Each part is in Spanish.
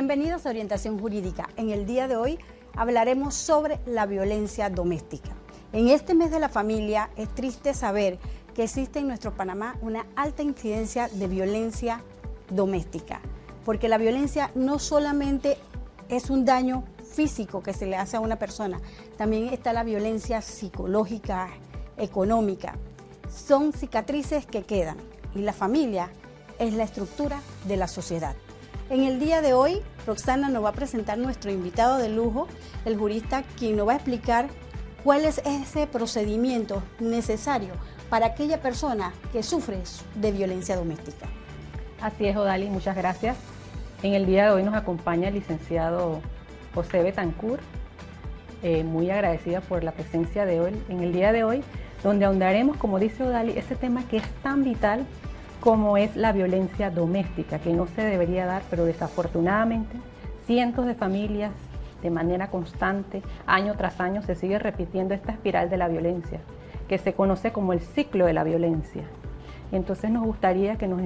Bienvenidos a Orientación Jurídica. En el día de hoy hablaremos sobre la violencia doméstica. En este mes de la familia es triste saber que existe en nuestro Panamá una alta incidencia de violencia doméstica, porque la violencia no solamente es un daño físico que se le hace a una persona, también está la violencia psicológica, económica. Son cicatrices que quedan y la familia es la estructura de la sociedad. En el día de hoy, Roxana nos va a presentar nuestro invitado de lujo, el jurista, quien nos va a explicar cuál es ese procedimiento necesario para aquella persona que sufre de violencia doméstica. Así es, Odalis, muchas gracias. En el día de hoy nos acompaña el licenciado José Betancourt, muy agradecida por la presencia de hoy en el día de hoy, donde ahondaremos, como dice Odalis, ese tema que es tan vital como es la violencia doméstica, que no se debería dar, pero desafortunadamente cientos de familias de manera constante, año tras año, se sigue repitiendo esta espiral de la violencia, que se conoce como el ciclo de la violencia. Entonces nos gustaría que nos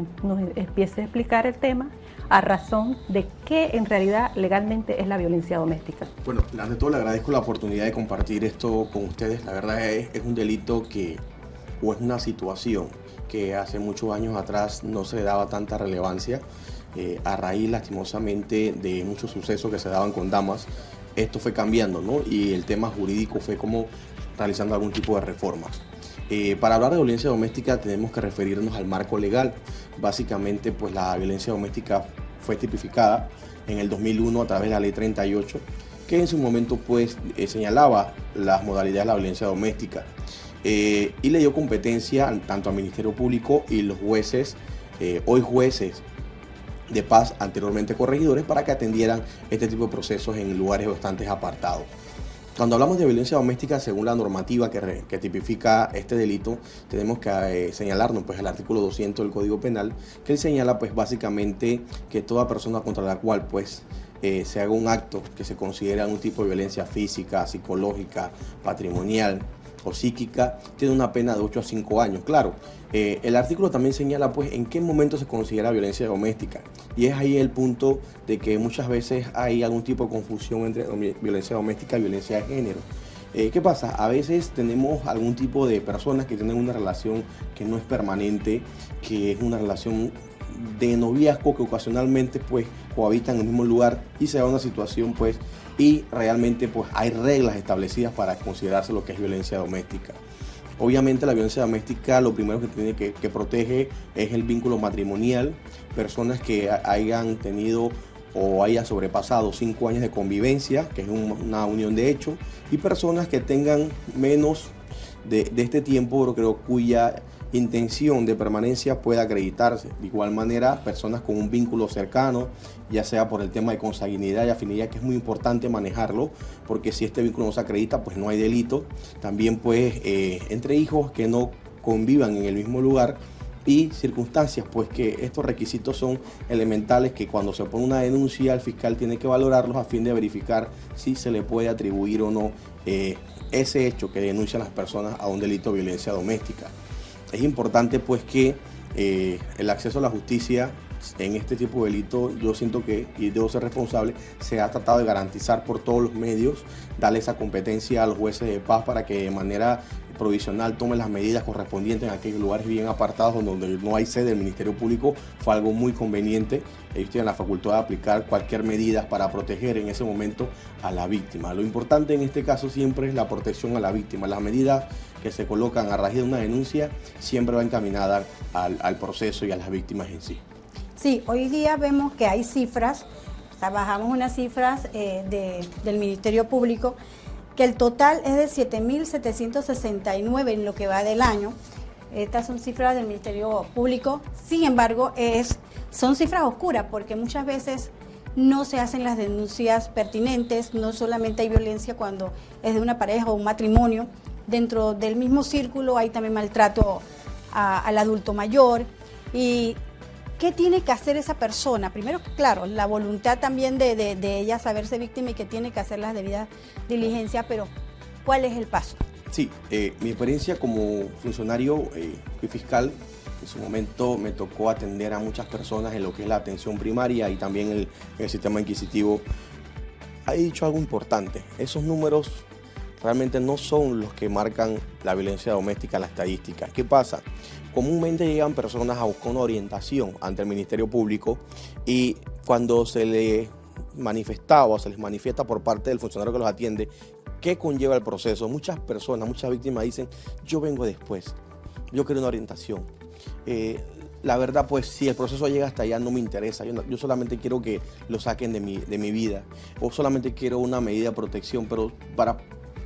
empiece a explicar el tema a razón de qué en realidad legalmente es la violencia doméstica. Bueno, ante todo le agradezco la oportunidad de compartir esto con ustedes. La verdad es un delito o es una situación que hace muchos años atrás no se le daba tanta relevancia. A raíz, lastimosamente, de muchos sucesos que se daban con damas, esto fue cambiando, ¿no? Y el tema jurídico fue como realizando algún tipo de reformas. Para hablar de violencia doméstica tenemos que referirnos al marco legal. Básicamente, pues la violencia doméstica fue tipificada en el 2001 a través de la Ley 38, que en su momento pues señalaba las modalidades de la violencia doméstica. Y le dio competencia tanto al Ministerio Público y los jueces, hoy jueces de paz, anteriormente corregidores, para que atendieran este tipo de procesos en lugares bastante apartados. Cuando hablamos de violencia doméstica, según la normativa que tipifica este delito, tenemos que señalarnos pues el artículo 200 del Código Penal, que él señala pues básicamente que toda persona contra la cual pues se haga un acto que se considera un tipo de violencia física, psicológica, patrimonial o psíquica, tiene una pena de 8 a 5 años. Claro, el artículo también señala pues en qué momento se considera violencia doméstica, y es ahí el punto de que muchas veces hay algún tipo de confusión entre violencia doméstica y violencia de género. ¿Qué pasa? A veces tenemos algún tipo de personas que tienen una relación que no es permanente, que es una relación de noviazgo, que ocasionalmente pues cohabitan en el mismo lugar y se da una situación pues y realmente pues hay reglas establecidas para considerarse lo que es violencia doméstica. Obviamente la violencia doméstica lo primero que tiene que protege es el vínculo matrimonial, personas que hayan tenido o haya sobrepasado 5 años de convivencia, que es una unión de hecho, y personas que tengan menos de este tiempo, pero cuya intención de permanencia pueda acreditarse. De igual manera, personas con un vínculo cercano, ya sea por el tema de consanguinidad y afinidad, que es muy importante manejarlo, porque si este vínculo no se acredita, pues no hay delito. También pues entre hijos que no convivan en el mismo lugar, y circunstancias, pues que estos requisitos son elementales que cuando se pone una denuncia el fiscal tiene que valorarlos a fin de verificar si se le puede atribuir o no ese hecho que denuncian las personas a un delito de violencia doméstica. Es importante pues que el acceso a la justicia en este tipo de delito, yo siento que, y debo ser responsable, se ha tratado de garantizar por todos los medios, darle esa competencia a los jueces de paz para que de manera provisional tomen las medidas correspondientes en aquellos lugares bien apartados donde no hay sede del Ministerio Público. Fue algo muy conveniente. Ellos tienen la facultad de aplicar cualquier medida para proteger en ese momento a la víctima. Lo importante en este caso siempre es la protección a la víctima. Las medidas que se colocan a raíz de una denuncia siempre van encaminadas al proceso y a las víctimas en sí. Sí, hoy día vemos que hay cifras, trabajamos unas cifras del Ministerio Público, que el total es de 7.769 en lo que va del año. Estas son cifras del Ministerio Público, sin embargo, son cifras oscuras porque muchas veces no se hacen las denuncias pertinentes, no solamente hay violencia cuando es de una pareja o un matrimonio, dentro del mismo círculo hay también maltrato al adulto mayor. ¿Y qué tiene que hacer esa persona? Primero, claro, la voluntad también de ella saberse víctima y que tiene que hacer las debidas diligencias, pero ¿cuál es el paso? Sí, mi experiencia como funcionario y fiscal, en su momento me tocó atender a muchas personas en lo que es la atención primaria y también en el sistema inquisitivo. Ha dicho algo importante, esos números realmente no son los que marcan la violencia doméstica en la estadística. ¿Qué pasa? Comúnmente llegan personas a buscar una orientación ante el Ministerio Público y cuando se les manifestaba o se les manifiesta por parte del funcionario que los atiende qué conlleva el proceso, muchas personas, muchas víctimas dicen, yo vengo después, yo quiero una orientación. La verdad, pues si el proceso llega hasta allá no me interesa, yo solamente quiero que lo saquen de mi vida o solamente quiero una medida de protección, pero para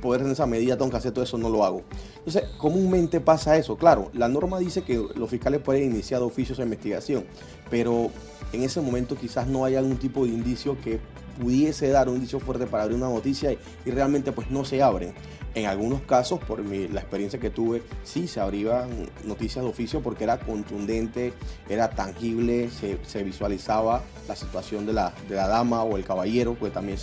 poder en esa medida tengo que hacer todo eso, no lo hago. Entonces, comúnmente pasa eso. Claro, la norma dice que los fiscales pueden iniciar de oficios de investigación, pero en ese momento quizás no haya algún tipo de indicio que pudiese dar un indicio fuerte para abrir una noticia y realmente pues no se abren. En algunos casos, por la experiencia que tuve, sí se abrían noticias de oficio porque era contundente, era tangible, se visualizaba la situación de la dama o el caballero, porque también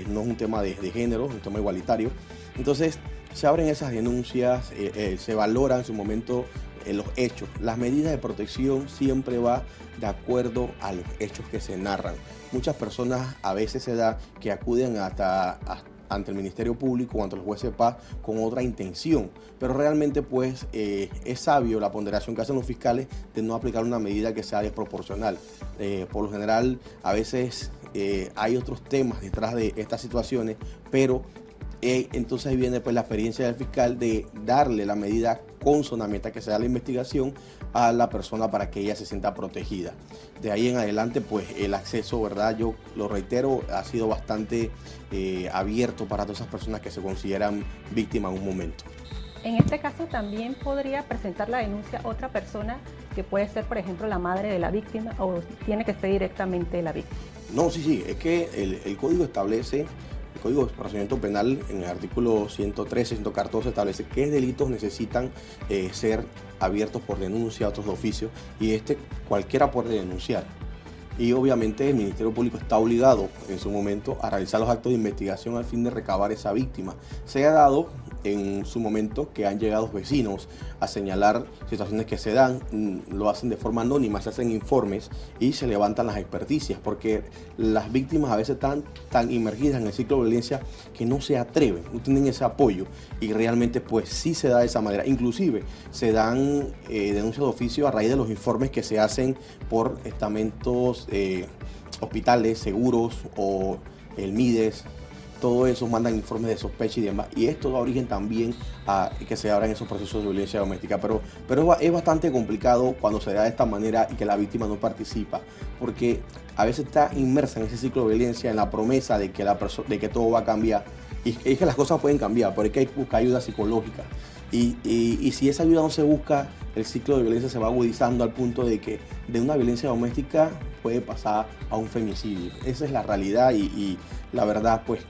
no es un tema de género, es un tema igualitario. Entonces, se abren esas denuncias, se valoran en su momento los hechos. Las medidas de protección siempre va de acuerdo a los hechos que se narran. Muchas personas a veces se da que acuden ante el Ministerio Público o ante los jueces de paz con otra intención, pero realmente pues es sabio la ponderación que hacen los fiscales de no aplicar una medida que sea desproporcional. Por lo general a veces hay otros temas detrás de estas situaciones, pero entonces ahí viene pues la experiencia del fiscal de darle la medida consona mientras que se da la investigación a la persona para que ella se sienta protegida. De ahí en adelante pues el acceso, ¿verdad? Yo lo reitero, ha sido bastante abierto para todas esas personas que se consideran víctimas en un momento. En este caso también podría presentar la denuncia otra persona que puede ser, por ejemplo, la madre de la víctima o tiene que ser directamente la víctima. No, sí, es que el código establece, el Código de Procedimiento Penal en el artículo 113, 114 establece qué delitos necesitan ser abiertos por denuncia, otros de oficio, y cualquiera puede denunciar. Y obviamente el Ministerio Público está obligado en su momento a realizar los actos de investigación al fin de recabar esa víctima. Se ha dado en su momento que han llegado vecinos a señalar situaciones que se dan, lo hacen de forma anónima, se hacen informes y se levantan las experticias, porque las víctimas a veces están tan inmergidas en el ciclo de violencia que no se atreven, no tienen ese apoyo y realmente pues sí se da de esa manera. Inclusive se dan denuncias de oficio a raíz de los informes que se hacen por estamentos, hospitales, seguros o el MIDES. Todo eso mandan informes de sospecha y demás, y esto da origen también a que se abran esos procesos de violencia doméstica, pero es bastante complicado cuando se da de esta manera y que la víctima no participa, porque a veces está inmersa en ese ciclo de violencia, en la promesa de que todo va a cambiar, y es que las cosas pueden cambiar, pero es que hay que buscar ayuda psicológica, y si esa ayuda no se busca, el ciclo de violencia se va agudizando al punto de que de una violencia doméstica puede pasar a un femicidio. Esa es la realidad y la verdad pues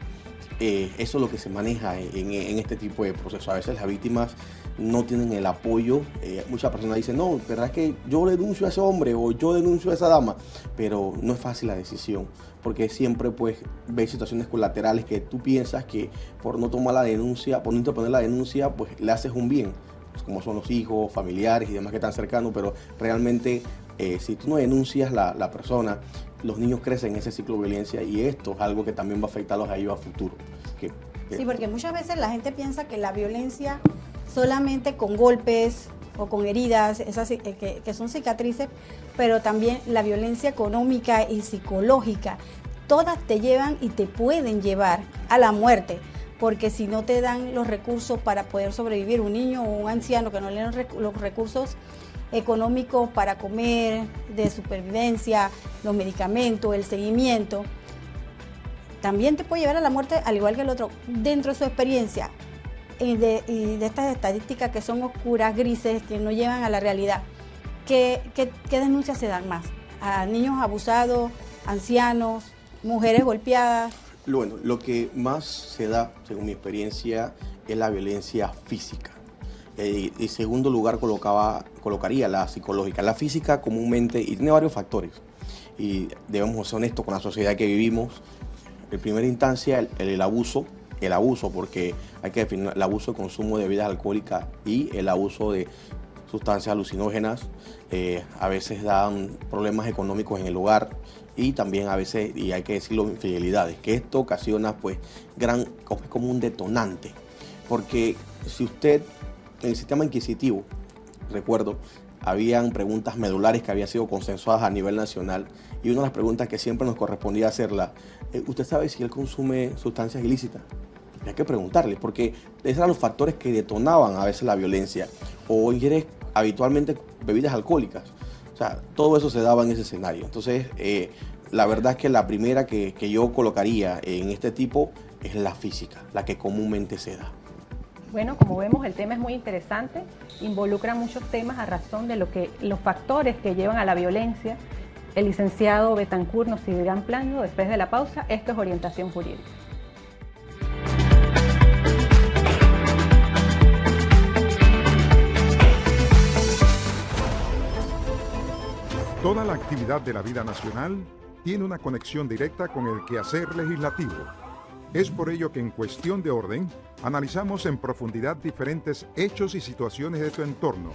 eso es lo que se maneja en este tipo de procesos. A veces las víctimas no tienen el apoyo. Muchas personas dicen, no, verdad es que yo denuncio a ese hombre o yo denuncio a esa dama, pero no es fácil la decisión, porque siempre pues ves situaciones colaterales que tú piensas que por no tomar la denuncia, por no interponer la denuncia, pues le haces un bien, pues, como son los hijos, familiares y demás que están cercanos, pero realmente si tú no denuncias la persona, los niños crecen en ese ciclo de violencia y esto es algo que también va a afectarlos a ellos a futuro. Sí, porque muchas veces la gente piensa que la violencia solamente con golpes o con heridas, que son cicatrices, pero también la violencia económica y psicológica, todas te llevan y te pueden llevar a la muerte, porque si no te dan los recursos para poder sobrevivir, un niño o un anciano que no le dan los recursos económicos para comer, de supervivencia, los medicamentos, el seguimiento, también te puede llevar a la muerte al igual que el otro. Dentro de su experiencia y de estas estadísticas que son oscuras, grises, que no llevan a la realidad, ¿qué denuncias se dan más? ¿A niños abusados, ancianos, mujeres golpeadas? Bueno, lo que más se da, según mi experiencia, es la violencia física. En segundo lugar colocaría la psicológica. La física comúnmente, y tiene varios factores, y debemos ser honestos con la sociedad que vivimos. En primera instancia, el abuso el abuso, porque hay que definir el abuso de consumo de bebidas alcohólicas y el abuso de sustancias alucinógenas. A veces dan problemas económicos en el hogar y también a veces, y hay que decirlo, infidelidades, que esto ocasiona pues como un detonante, porque si usted, en el sistema inquisitivo, recuerdo, habían preguntas medulares que habían sido consensuadas a nivel nacional, y una de las preguntas que siempre nos correspondía hacerla, ¿usted sabe si él consume sustancias ilícitas? Hay que preguntarle, porque esos eran los factores que detonaban a veces la violencia, o ingiere habitualmente bebidas alcohólicas. O sea, todo eso se daba en ese escenario. Entonces, la verdad es que la primera que yo colocaría en este tipo es la física, la que comúnmente se da. Bueno, como vemos, el tema es muy interesante, involucra muchos temas a razón de los factores que llevan a la violencia. El licenciado Betancourt nos seguirá ampliando después de la pausa. Esto es Orientación Jurídica. Toda la actividad de la vida nacional tiene una conexión directa con el quehacer legislativo. Es por ello que en Cuestión de Orden analizamos en profundidad diferentes hechos y situaciones de tu entorno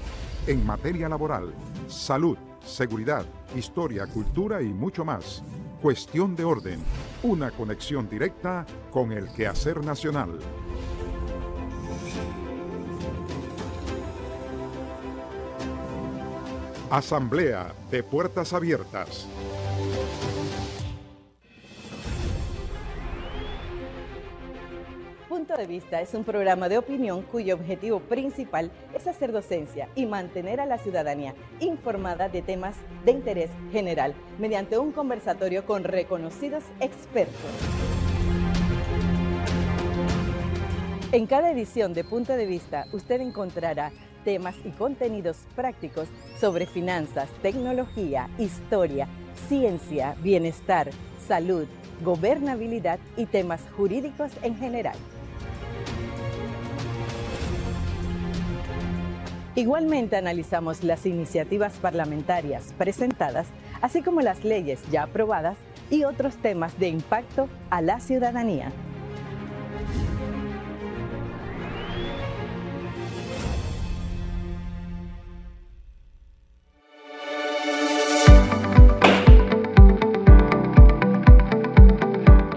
en materia laboral, salud, seguridad, historia, cultura y mucho más. Cuestión de Orden, una conexión directa con el quehacer nacional. Asamblea de Puertas Abiertas. Punto de Vista es un programa de opinión cuyo objetivo principal es hacer docencia y mantener a la ciudadanía informada de temas de interés general mediante un conversatorio con reconocidos expertos. En cada edición de Punto de Vista usted encontrará temas y contenidos prácticos sobre finanzas, tecnología, historia, ciencia, bienestar, salud, gobernabilidad y temas jurídicos en general. Igualmente analizamos las iniciativas parlamentarias presentadas, así como las leyes ya aprobadas y otros temas de impacto a la ciudadanía.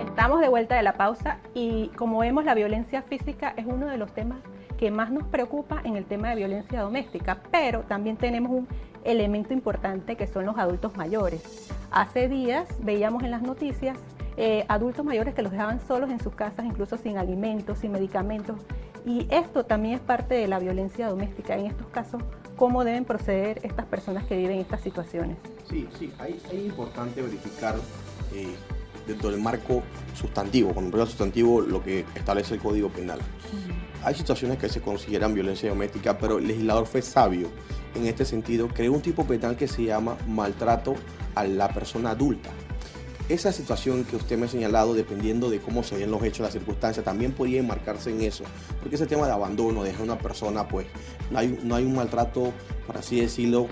Estamos de vuelta de la pausa y como vemos, la violencia física es uno de los temas que más nos preocupa en el tema de violencia doméstica, pero también tenemos un elemento importante que son los adultos mayores. Hace días veíamos en las noticias adultos mayores que los dejaban solos en sus casas, incluso sin alimentos, sin medicamentos, y esto también es parte de la violencia doméstica. En estos casos, ¿cómo deben proceder estas personas que viven estas situaciones? Sí, es importante verificar dentro del marco sustantivo, cuando me refiero a sustantivo, lo que establece el Código Penal. Hay situaciones que se consideran violencia doméstica, pero el legislador fue sabio en este sentido, creó un tipo penal que se llama maltrato a la persona adulta. Esa situación que usted me ha señalado, dependiendo de cómo se den los hechos, las circunstancias, también podría enmarcarse en eso, porque ese tema de abandono, dejar a una persona, pues no hay un maltrato, por así decirlo,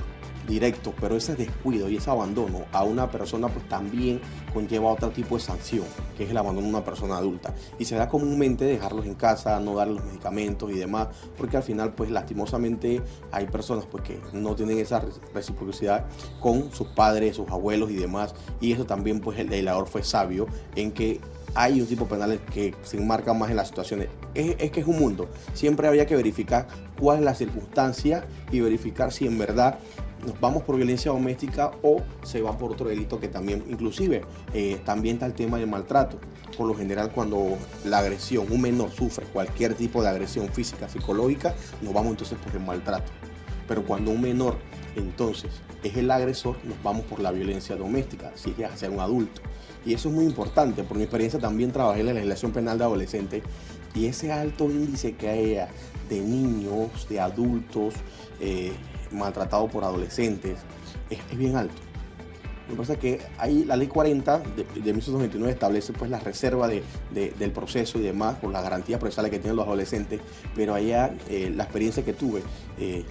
directo, pero ese descuido y ese abandono a una persona pues también conlleva otro tipo de sanción, que es el abandono de una persona adulta, y se da comúnmente dejarlos en casa, no darles los medicamentos y demás, porque al final pues lastimosamente hay personas pues que no tienen esa reciprocidad con sus padres, sus abuelos y demás, y eso también pues el legislador fue sabio en que hay un tipo penal que se enmarca más en las situaciones. Es que es un mundo, siempre había que verificar cuál es la circunstancia y verificar si en verdad nos vamos por violencia doméstica o se va por otro delito que también, inclusive, también está el tema del maltrato. Por lo general, cuando la agresión, un menor sufre cualquier tipo de agresión física, psicológica, nos vamos entonces por el maltrato. Pero cuando un menor, entonces, es el agresor, nos vamos por la violencia doméstica, si es hacia un adulto. Y eso es muy importante, por mi experiencia también trabajé en la legislación penal de adolescentes, y ese alto índice que hay de niños, de adultos, maltratado por adolescentes, es bien alto. Lo que pasa es que ahí la ley 40 de 1929 establece pues la reserva del proceso y demás por las garantías procesales que tienen los adolescentes, pero allá la experiencia que tuve,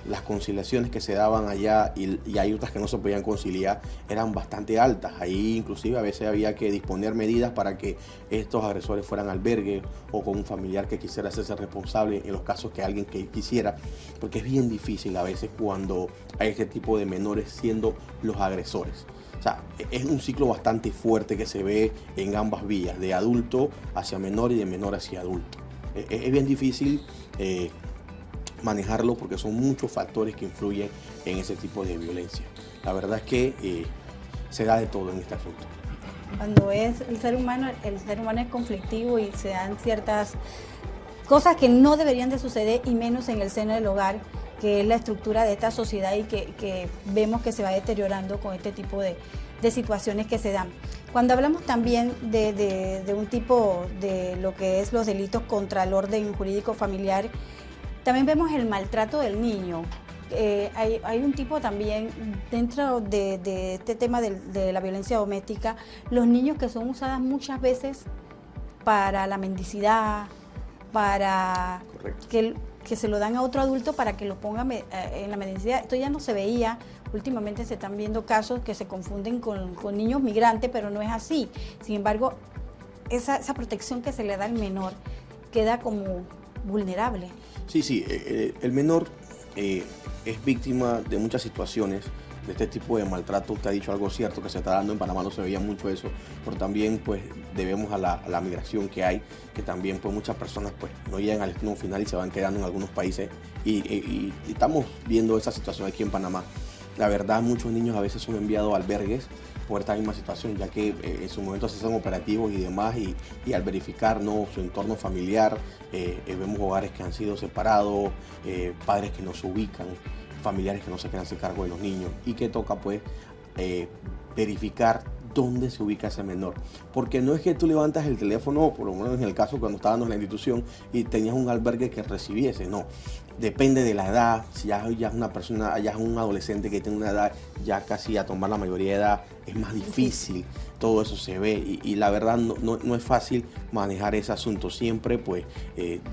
las conciliaciones que se daban allá y hay otras que no se podían conciliar eran bastante altas. Ahí inclusive a veces había que disponer medidas para que estos agresores fueran a albergue o con un familiar que quisiera hacerse responsable en los casos que alguien que quisiera, porque es bien difícil a veces cuando hay este tipo de menores siendo los agresores. O sea, es un ciclo bastante fuerte que se ve en ambas vías, de adulto hacia menor y de menor hacia adulto. Es bien difícil manejarlo porque son muchos factores que influyen en ese tipo de violencia. La verdad es que se da de todo en este asunto. Cuando es el ser humano es conflictivo y se dan ciertas cosas que no deberían de suceder y menos en el seno del hogar, que es la estructura de esta sociedad y que vemos que se va deteriorando con este tipo de situaciones que se dan. Cuando hablamos también de un tipo de lo que es los delitos contra el orden jurídico familiar, también vemos el maltrato del niño. Hay un tipo también dentro de este tema de la violencia doméstica, los niños que son usadas muchas veces para la mendicidad, para que se lo dan a otro adulto para que lo ponga en la mendicidad. Esto ya no se veía. Últimamente se están viendo casos que se confunden con niños migrantes, pero no es así. Sin embargo, esa protección que se le da al menor queda como vulnerable. Sí, el menor es víctima de muchas situaciones de este tipo de maltrato. Usted ha dicho algo cierto que se está dando en Panamá, no se veía mucho eso, pero también pues debemos a la migración que hay, que también pues muchas personas pues no llegan al destino final y se van quedando en algunos países y estamos viendo esa situación aquí en Panamá. La verdad, muchos niños a veces son enviados a albergues por esta misma situación, ya que en su momento se hacen operativos y demás, y al verificar, ¿no?, su entorno familiar, vemos hogares que han sido separados, padres que no se ubican, familiares que no se quieren hacer cargo de los niños, y que toca pues verificar dónde se ubica ese menor. Porque no es que tú levantas el teléfono, por lo menos en el caso cuando estábamos en la institución, y tenías un albergue que recibiese, no. Depende de la edad. Si ya es una persona, ya es un adolescente que tiene una edad ya casi a tomar la mayoría de edad, es más difícil. Todo eso se ve y la verdad no es fácil manejar ese asunto. Siempre pues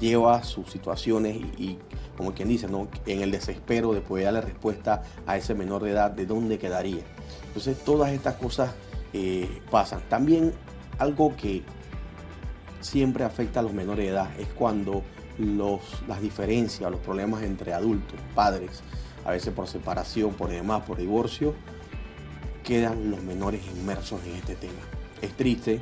lleva sus situaciones y como quien dice, ¿no?, en el desespero de poder darle respuesta a ese menor de edad, de dónde quedaría. Entonces todas estas cosas pasan. También algo que siempre afecta a los menores de edad es cuando las diferencias, los problemas entre adultos, padres, a veces por separación, por demás, por divorcio, quedan los menores inmersos en este tema. Es triste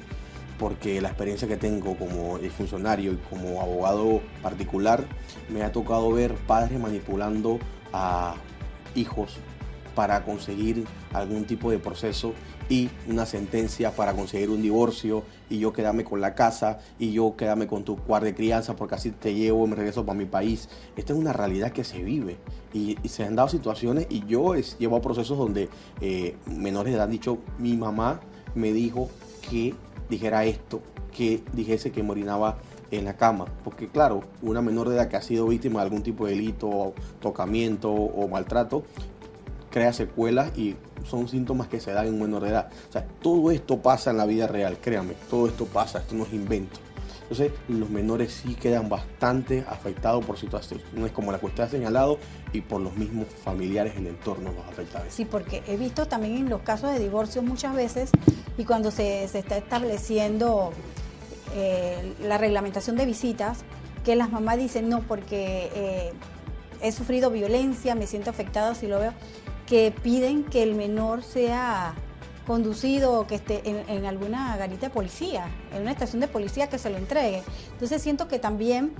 porque la experiencia que tengo como funcionario y como abogado particular, me ha tocado ver padres manipulando a hijos para conseguir algún tipo de proceso y una sentencia para conseguir un divorcio, y yo quedarme con la casa y yo quedarme con tu cuarto de crianza porque así te llevo y me regreso para mi país. Esta es una realidad que se vive y se han dado situaciones, y yo llevo a procesos donde menores de edad han dicho: mi mamá me dijo que dijera esto, que dijese que me orinaba en la cama, porque claro, una menor de edad que ha sido víctima de algún tipo de delito, tocamiento o maltrato, crea secuelas y son síntomas que se dan en un menor de edad. O sea, todo esto pasa en la vida real, créanme, todo esto pasa, esto no es invento. Entonces, los menores sí quedan bastante afectados por situaciones como la que usted ha señalado y por los mismos familiares, el entorno los afectados. Sí, porque he visto también en los casos de divorcio muchas veces, y cuando se está estableciendo la reglamentación de visitas, que las mamás dicen: no, porque he sufrido violencia, me siento afectada si lo veo, que piden que el menor sea conducido o que esté en alguna garita de policía, en una estación de policía, que se lo entregue. Entonces siento que también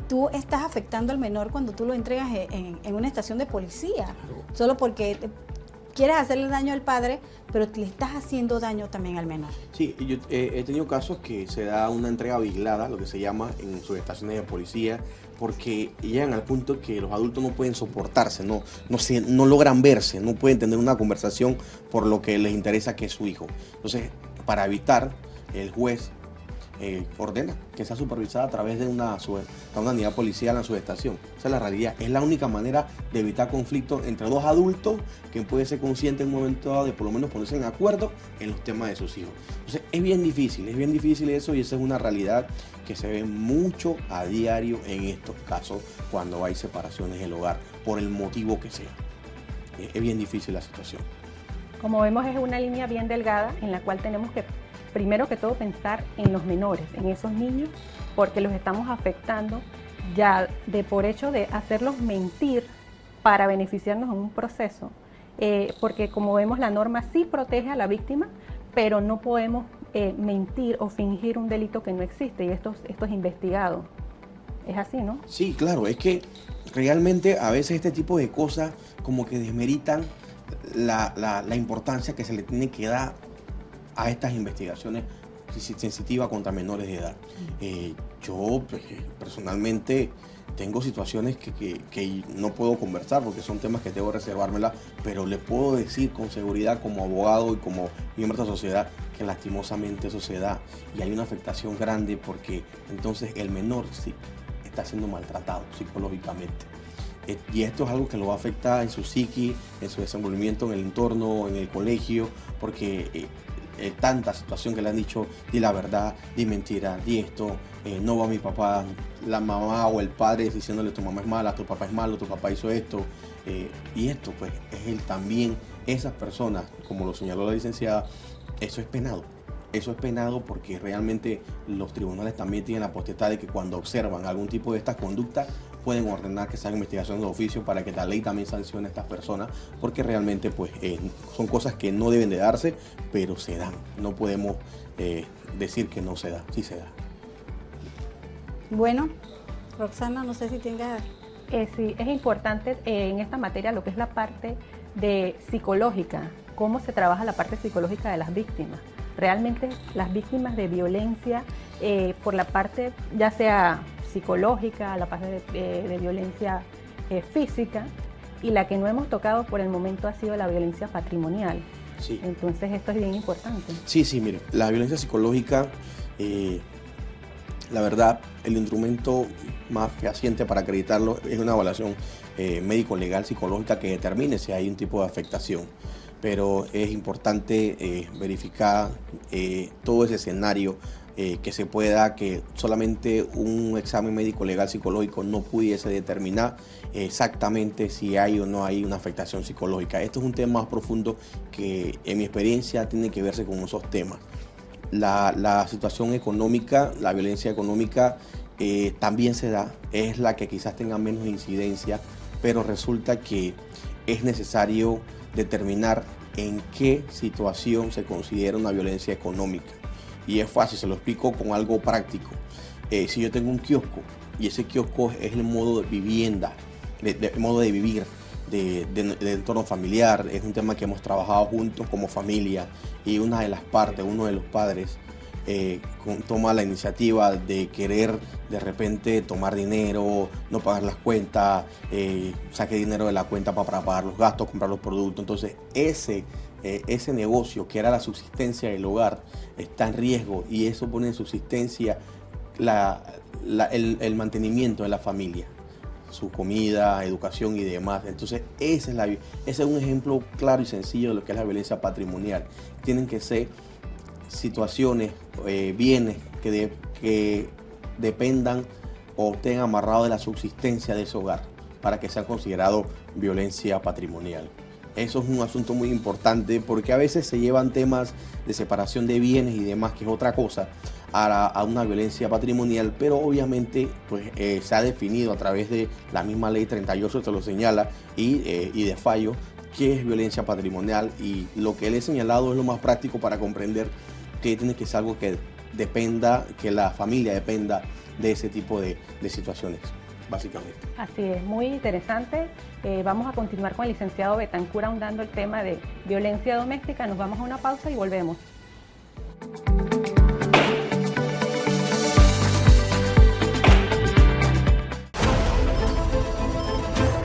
tú estás afectando al menor cuando tú lo entregas en una estación de policía, solo porque quieres hacerle daño al padre, pero le estás haciendo daño también al menor. Sí, yo he tenido casos que se da una entrega vigilada, lo que se llama, en sus estaciones de policía, porque llegan al punto que los adultos no pueden soportarse, no logran verse, no pueden tener una conversación por lo que les interesa, que es su hijo. Entonces, para evitar, el juez ordena que sea supervisada a través de una unidad policial en la subestación. Esa es la realidad. Es la única manera de evitar conflictos entre dos adultos que pueden ser conscientes en un momento dado de por lo menos ponerse en acuerdo en los temas de sus hijos. Entonces es bien difícil eso, y esa es una realidad que se ve mucho a diario en estos casos cuando hay separaciones del hogar, por el motivo que sea. Es bien difícil la situación. Como vemos, es una línea bien delgada en la cual tenemos que, primero que todo, pensar en los menores, en esos niños, porque los estamos afectando ya de por hecho de hacerlos mentir para beneficiarnos en un proceso, porque como vemos, la norma sí protege a la víctima, pero no podemos mentir o fingir un delito que no existe, y esto es investigado. Es así, ¿no? Sí, claro, es que realmente a veces este tipo de cosas como que desmeritan la importancia que se le tiene que dar a estas investigaciones sensitivas contra menores de edad. Yo personalmente tengo situaciones que no puedo conversar porque son temas que debo reservármelas, pero le puedo decir con seguridad como abogado y como miembro de la sociedad que lastimosamente eso se da, y hay una afectación grande porque entonces el menor sí está siendo maltratado psicológicamente. Y esto es algo que lo va a afectar en su psiqui, en su desenvolvimiento en el entorno, en el colegio, porque tanta situación que le han dicho, di la verdad, di mentira, di esto, no va mi papá, la mamá o el padre diciéndole tu mamá es mala, tu papá es malo, tu papá hizo esto, y esto pues es él también, esas personas, como lo señaló la licenciada, eso es penado. Eso es penado porque realmente los tribunales también tienen la potestad de que cuando observan algún tipo de estas conductas pueden ordenar que se hagan investigaciones de oficio para que la ley también sancione a estas personas, porque realmente pues son cosas que no deben de darse, pero se dan. No podemos decir que no se da, sí se da. Bueno, Roxana, no sé si tengas... Sí, es importante en esta materia lo que es la parte de psicológica, cómo se trabaja la parte psicológica de las víctimas. Realmente las víctimas de violencia, por la parte ya sea psicológica, la parte de violencia física, y la que no hemos tocado por el momento ha sido la violencia patrimonial. Sí. Entonces esto es bien importante. Sí, mire, la violencia psicológica, la verdad, el instrumento más fehaciente para acreditarlo es una evaluación médico-legal psicológica que determine si hay un tipo de afectación. Pero es importante verificar todo ese escenario, que se pueda, que solamente un examen médico legal psicológico no pudiese determinar exactamente si hay o no hay una afectación psicológica. Esto es un tema más profundo que en mi experiencia tiene que verse con esos temas. La situación económica, la violencia económica también se da, es la que quizás tenga menos incidencia, pero resulta que es necesario determinar en qué situación se considera una violencia económica. Y es fácil, se lo explico con algo práctico. Si yo tengo un kiosco y ese kiosco es el modo de vivienda, el modo de vivir, de entorno familiar, es un tema que hemos trabajado juntos como familia, y una de las partes, uno de los padres, toma la iniciativa de querer de repente tomar dinero, no pagar las cuentas, saque dinero de la cuenta para pagar los gastos, comprar los productos. Entonces ese negocio que era la subsistencia del hogar está en riesgo, y eso pone en subsistencia el mantenimiento de la familia, su comida, educación y demás. Entonces ese es un ejemplo claro y sencillo de lo que es la violencia patrimonial. Tienen que ser situaciones, bienes que dependan o estén amarrados de la subsistencia de ese hogar para que sea considerado violencia patrimonial. Eso es un asunto muy importante, porque a veces se llevan temas de separación de bienes y demás, que es otra cosa, a una violencia patrimonial, pero obviamente pues, se ha definido a través de la misma ley 38, te lo señala, y de fallo, qué es violencia patrimonial, y lo que le he señalado es lo más práctico para comprender que tiene que ser algo que dependa, que la familia dependa de ese tipo de situaciones, básicamente. Así es, muy interesante. Vamos a continuar con el licenciado Betancur ahondando el tema de violencia doméstica. Nos vamos a una pausa y volvemos.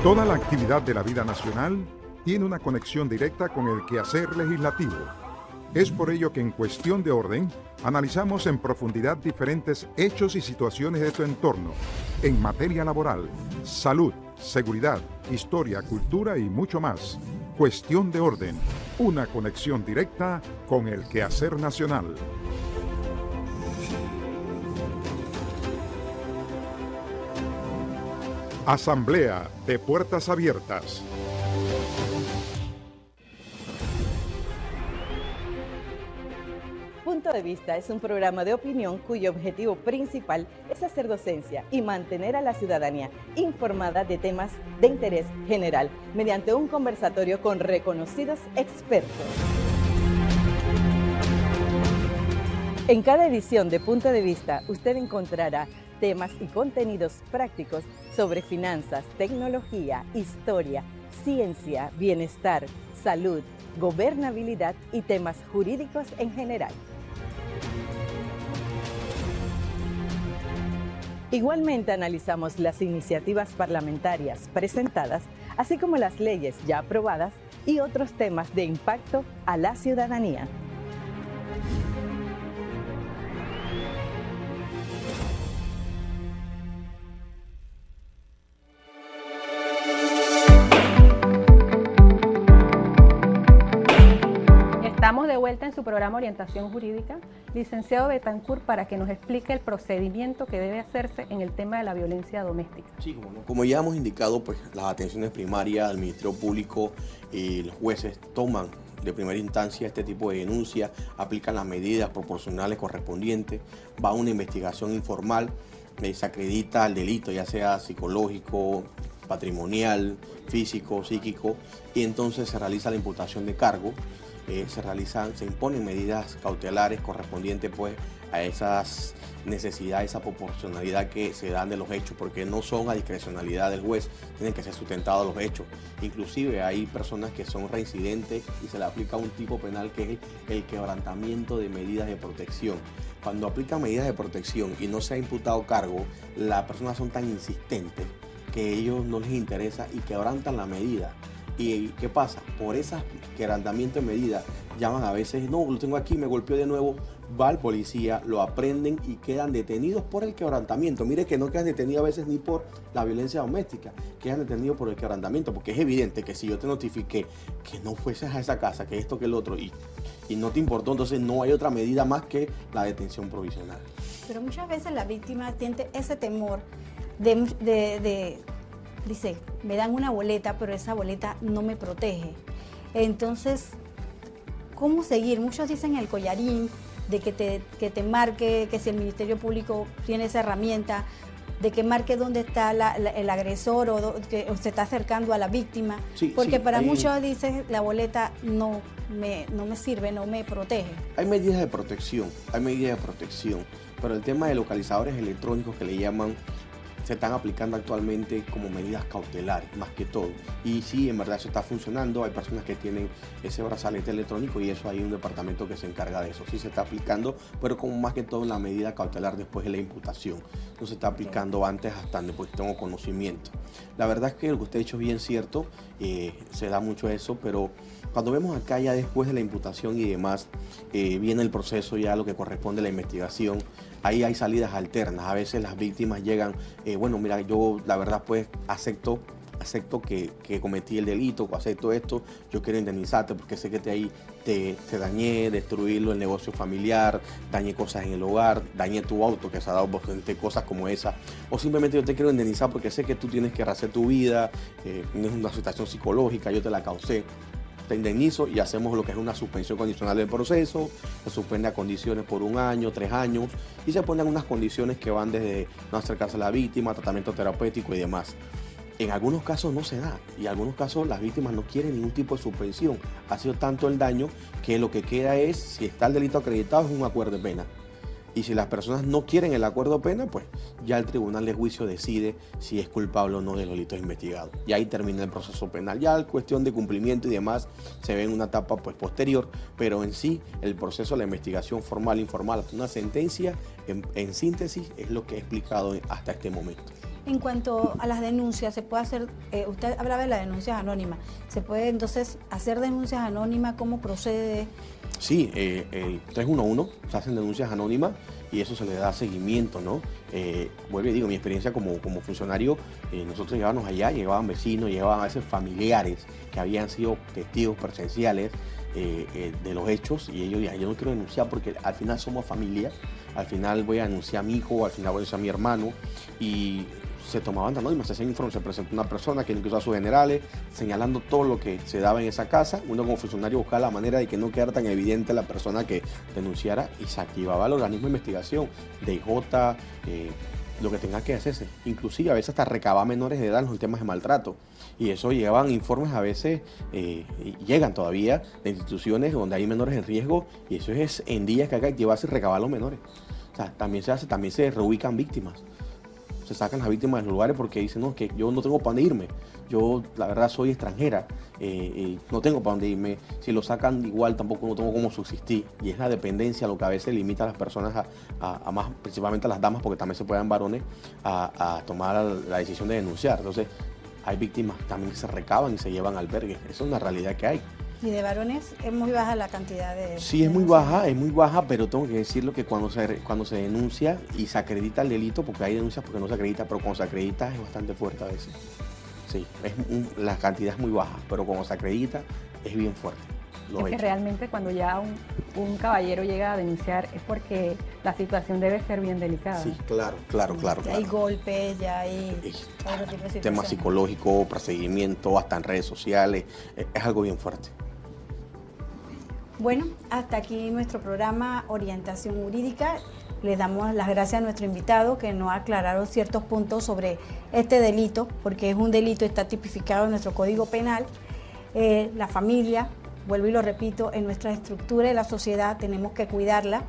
Toda la actividad de la vida nacional tiene una conexión directa con el quehacer legislativo. Es por ello que en Cuestión de Orden analizamos en profundidad diferentes hechos y situaciones de tu entorno en materia laboral, salud, seguridad, historia, cultura y mucho más. Cuestión de Orden, una conexión directa con el quehacer nacional. Asamblea de Puertas Abiertas. Punto de Vista es un programa de opinión cuyo objetivo principal es hacer docencia y mantener a la ciudadanía informada de temas de interés general mediante un conversatorio con reconocidos expertos. En cada edición de Punto de Vista usted encontrará temas y contenidos prácticos sobre finanzas, tecnología, historia, ciencia, bienestar, salud, gobernabilidad y temas jurídicos en general. Igualmente analizamos las iniciativas parlamentarias presentadas, así como las leyes ya aprobadas y otros temas de impacto a la ciudadanía. Estamos de vuelta en su programa Orientación Jurídica, licenciado Betancourt, para que nos explique el procedimiento que debe hacerse en el tema de la violencia doméstica. Sí, como ya hemos indicado, pues las atenciones primarias del Ministerio Público y los jueces toman de primera instancia este tipo de denuncias, aplican las medidas proporcionales correspondientes, va a una investigación informal, se acredita el delito, ya sea psicológico, patrimonial, físico, psíquico, y entonces se realiza la imputación de cargo. Se imponen medidas cautelares correspondientes pues a esas necesidades, esa proporcionalidad que se dan de los hechos, porque no son a discrecionalidad del juez, tienen que ser sustentados los hechos. Inclusive hay personas que son reincidentes y se le aplica un tipo penal que es el quebrantamiento de medidas de protección. Cuando aplican medidas de protección y no se ha imputado cargo, las personas son tan insistentes que a ellos no les interesa y quebrantan la medida. ¿Y qué pasa? Por ese quebrantamiento de medidas llaman a veces, no, lo tengo aquí, me golpeó de nuevo, va el policía, lo aprenden y quedan detenidos por el quebrantamiento. Mire que no quedan detenidos a veces ni por la violencia doméstica, quedan detenidos por el quebrantamiento, porque es evidente que si yo te notifiqué que no fueses a esa casa, que esto, que el otro, y no te importó, entonces no hay otra medida más que la detención provisional. Pero muchas veces la víctima siente ese temor dice, me dan una boleta, pero esa boleta no me protege. Entonces, ¿cómo seguir? Muchos dicen el collarín, de que te marque, que si el Ministerio Público tiene esa herramienta, de que marque dónde está el agresor o que se está acercando a la víctima. Sí, porque para muchos dicen la boleta no me sirve, no me protege. Hay medidas de protección, pero el tema de localizadores electrónicos que le llaman, se están aplicando actualmente como medidas cautelares, más que todo. Y sí, en verdad eso está funcionando. Hay personas que tienen ese brazalete electrónico y eso hay un departamento que se encarga de eso. Sí se está aplicando, pero como más que todo en la medida cautelar después de la imputación. No se está aplicando antes hasta después que tengo conocimiento. La verdad es que lo que usted ha dicho es bien cierto, se da mucho eso, pero cuando vemos acá ya después de la imputación y demás, viene el proceso ya lo que corresponde a la investigación. Ahí hay salidas alternas. A veces las víctimas llegan, bueno, mira, yo la verdad pues acepto que cometí el delito, acepto esto, yo quiero indemnizarte porque sé que te dañé, destruirlo el negocio familiar, dañé cosas en el hogar, dañé tu auto, que se ha dado bastante cosas como esa, o simplemente yo te quiero indemnizar porque sé que tú tienes que rehacer tu vida, tienes una situación psicológica, yo te la causé. Te indemnizo y hacemos lo que es una suspensión condicional del proceso, se suspende a condiciones por 1 año, 3 años y se ponen unas condiciones que van desde no acercarse a la víctima, tratamiento terapéutico y demás. En algunos casos no se da y en algunos casos las víctimas no quieren ningún tipo de suspensión. Ha sido tanto el daño que lo que queda es, si está el delito acreditado, es un acuerdo de pena. Y si las personas no quieren el acuerdo de pena, pues ya el tribunal de juicio decide si es culpable o no de los delitos investigados. Y ahí termina el proceso penal. Ya la cuestión de cumplimiento y demás se ve en una etapa pues posterior, pero en sí el proceso de la investigación formal e informal, una sentencia en síntesis es lo que he explicado hasta este momento. En cuanto a las denuncias, se puede hacer, usted hablaba de las denuncias anónimas, ¿se puede entonces hacer denuncias anónimas? ¿Cómo procede? Sí, el 311 se hacen denuncias anónimas y eso se le da seguimiento, ¿no? Vuelvo y digo, mi experiencia como funcionario, nosotros llegábamos allá, llegaban vecinos, llegaban a veces familiares que habían sido testigos presenciales de los hechos y ellos decían, yo no quiero denunciar porque al final somos familia, al final voy a denunciar a mi hijo, al final voy a denunciar a mi hermano, y se tomaban anónimas, se hacían informes, se presentó una persona que no quiso a sus generales, señalando todo lo que se daba en esa casa. Uno como funcionario buscaba la manera de que no quedara tan evidente la persona que denunciara y se activaba el organismo de investigación, DIJ, lo que tenga que hacerse. Inclusive a veces hasta recababa menores de edad en los temas de maltrato. Y eso llevaban informes a veces, llegan todavía de instituciones donde hay menores en riesgo, y eso es en días que hay que activarse y recabar a los menores. O sea, también se reubican víctimas. Se sacan las víctimas de los lugares porque dicen, no, que yo no tengo para dónde irme, yo la verdad soy extranjera, no tengo para dónde irme, si lo sacan igual tampoco no tengo cómo subsistir, y es la dependencia lo que a veces limita a las personas, a más, principalmente a las damas, porque también se pueden varones, a tomar la decisión de denunciar. Entonces hay víctimas también que se recaban y se llevan al albergue, eso es una realidad que hay. ¿Y de varones es muy baja la cantidad de...? Sí, es muy baja, pero tengo que decirlo que cuando se denuncia y se acredita el delito, porque hay denuncias porque no se acredita, pero cuando se acredita es bastante fuerte a veces. Sí, la cantidad es muy baja, pero cuando se acredita es bien fuerte. Es que realmente cuando ya un caballero llega a denunciar es porque la situación debe ser bien delicada. Sí, claro. Ya hay golpes, ya hay otro tipo de tema psicológico, procedimiento, hasta en redes sociales, es algo bien fuerte. Bueno, hasta aquí nuestro programa Orientación Jurídica. Les damos las gracias a nuestro invitado que nos ha aclarado ciertos puntos sobre este delito, porque es un delito, está tipificado en nuestro Código Penal. La familia, vuelvo y lo repito, en nuestra estructura de la sociedad tenemos que cuidarla,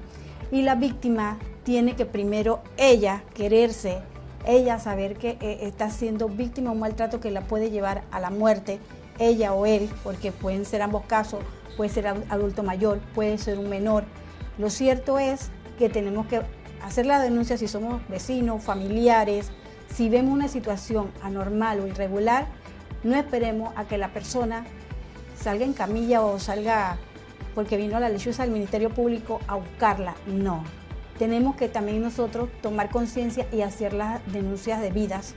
y la víctima tiene que primero ella quererse, ella saber que está siendo víctima de un maltrato que la puede llevar a la muerte, ella o él, porque pueden ser ambos casos, puede ser adulto mayor, puede ser un menor. Lo cierto es que tenemos que hacer la denuncia si somos vecinos, familiares. Si vemos una situación anormal o irregular, no esperemos a que la persona salga en camilla o salga porque vino a la lechuza del Ministerio Público a buscarla. No. Tenemos que también nosotros tomar conciencia y hacer las denuncias debidas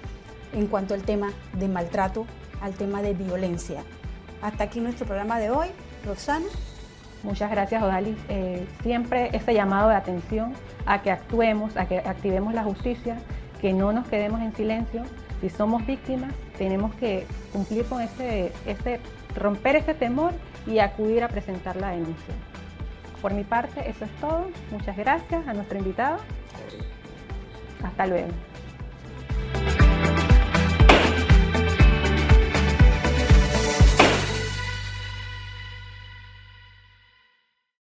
en cuanto al tema de maltrato, al tema de violencia. Hasta aquí nuestro programa de hoy. Roxana. Muchas gracias, Odalis. Siempre ese llamado de atención a que actuemos, a que activemos la justicia, que no nos quedemos en silencio. Si somos víctimas, tenemos que cumplir con romper ese temor y acudir a presentar la denuncia. Por mi parte, eso es todo. Muchas gracias a nuestro invitado. Hasta luego.